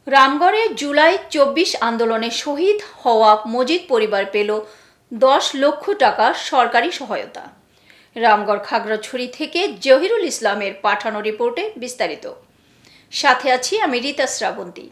রামগড়ে জুলাই ২৪ আন্দোলনে শহীদ হওয়া মজিদ পরিবার পেল ১০ লক্ষ টাকা সরকারি সহায়তা। রামগড় খাগড়াছড়ি থেকে জহিরুল ইসলামের পাঠানো রিপোর্টে বিস্তারিত। সাথে আছি আমি রীতা শ্রাবন্তী।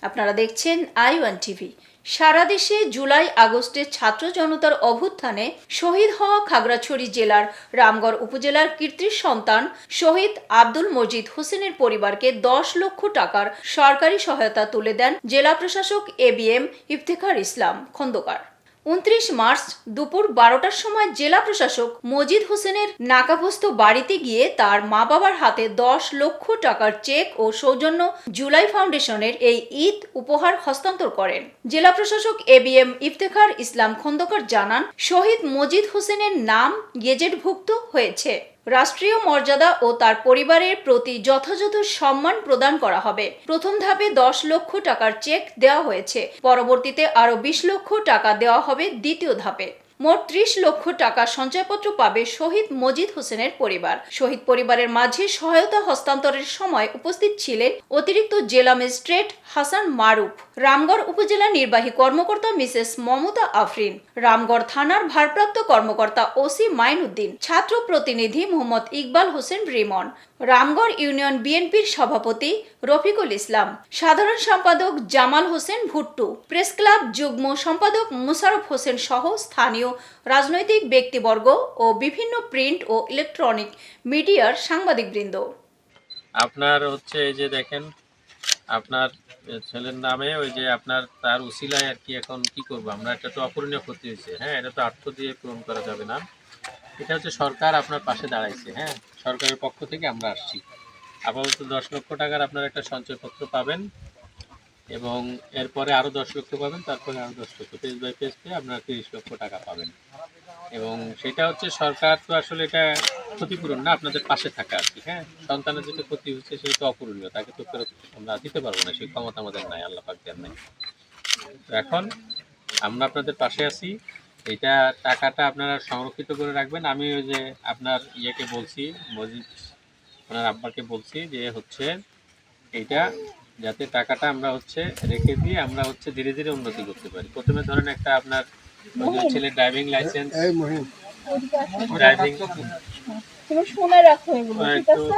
আপনারা দেখছেন i1 টিভি। সারা দেশে জুলাই আগস্টের ছাত্র জনতার অভ্যুত্থানে শহীদ হওয়া খাগড়াছড়ি জেলার রামগড় উপজেলার কীর্তির সন্তান শহীদ আব্দুল মজিদ হোসেনের পরিবারকে ১০ লক্ষ টাকার সরকারি সহায়তা তুলে দেন জেলা প্রশাসক ABM ইফতেখার ইসলাম খন্দকার। ২৯ মার্চ দুপুর ১২টার সময় জেলা প্রশাসক মজিদ হোসেনের নাকাবস্ত বাড়িতে গিয়ে তার মা বাবার হাতে ১০ লক্ষ টাকার চেক ও সৌজন্য জুলাই ফাউন্ডেশনের এই ঈদ উপহার হস্তান্তর করেন। জেলা প্রশাসক ABM ইফতেখার ইসলাম খন্দকার জানান, শহীদ মজিদ হোসেনের নাম গেজেটভুক্ত হয়েছে। রাষ্ট্রীয় মর্যাদা ও তার পরিবারের প্রতি যথাযথ সম্মান প্রদান করা হবে। প্রথম ধাপে ১০ লক্ষ টাকার চেক দেওয়া হয়েছে। পরবর্তীতে আরও ২০ লক্ষ টাকা দেওয়া হবে দ্বিতীয় ধাপে। মোট ৩০ লক্ষ টাকা সঞ্চয়পত্র পাবে শহীদ মজিদ হোসেনের পরিবার। শহীদ পরিবারের মাঝে সহায়তা হস্তান্তরের সময় উপস্থিত ছিলেন অতিরিক্ত জেলা ম্যাজিস্ট্রেট হাসান মারুফ, রামগড় উপজেলা নির্বাহী কর্মকর্তা মিসেস মমতা আফরিন, রামগড় থানার ভারপ্রাপ্ত কর্মকর্তা OC মাইনুদ্দিন, ছাত্র প্রতিনিধি মোহাম্মদ ইকবাল হোসেন রিমন, রামগড় ইউনিয়ন বিএনপির সভাপতি রফিকুল ইসলাম, সাধারণ সম্পাদক জামাল হোসেন ভুট্টু, প্রেস ক্লাব যুগ্ম সম্পাদক মুশারফ হোসেন সহ স্থানীয় রাজনৈতিক ব্যক্তিবর্গ ও বিভিন্ন প্রিন্ট ও ইলেকট্রনিক মিডিয়ার সাংবাদিকবৃন্দ। আপনার এই যে দেখেন, আপনার ছেলের নামে ওই যে আপনার তার উসিলায় আর কি এখন কি করবো আমরা, এটা তো অপূরণীয় ক্ষতি হয়েছে। হ্যাঁ, এটা তো অর্থ দিয়ে পূরণ করা যাবে না। এটা সরকার আপনার পাশে দাঁড়াইছে। হ্যাঁ, সরকারের পক্ষ থেকে আমরা আসছি। আপাতত ১০ লক্ষ টাকার আপনার একটা সঞ্চয়পত্র পাবেন এবং এরপরে আরও ১০ লক্ষ পাবেন, তারপরে আরও ১০ লক্ষ, পেজ বাই পেজ পেয়ে আপনার ৩০ লক্ষ টাকা পাবেন। এবং সেটা সরকার তো আসলে এটা ক্ষতিপূরণ না, আপনাদের পাশে থাকা আর কি। হ্যাঁ, সন্তানের যেটা ক্ষতি হচ্ছে সেটা তো অপূরণীয়, তাকে তো ফেরত আমরা দিতে পারবো না, সেই ক্ষমতা আমাদের নাই, আল্লাহ পাক দেন নাই। তো এখন আমরা আপনাদের পাশে আছি। এইটা টাকাটা আপনারা সংরক্ষিত করে রাখবেন। আমি ওই যে আপনার ইয়েকে বলছি, মজিদ ওনার আব্বাকে বলছি যে এইটা যাতে টাকাটা আমরা রেখে দিয়ে আমরা ধীরে ধীরে উন্নতি করতে পারি। প্রথমে ধরেন একটা আপনার ছেলে ড্রাইভিং লাইসেন্স, ড্রাইভিং শুনে রাখো এগুলো, ঠিক আছে?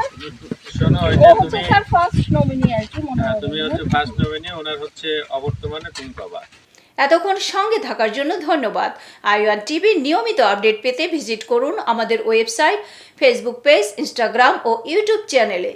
শোনো, তুমি ফার্স্ট নমিনি, ওনার অবর্তমানে তুমি পাবা। এতক্ষণ সঙ্গে থাকার জন্য ধন্যবাদ। i1 টিভির নিয়মিত আপডেট পেতে ভিজিট করুন আমাদের ওয়েবসাইট, ফেসবুক পেজ, ইনস্টাগ্রাম ও ইউটিউব চ্যানেলে।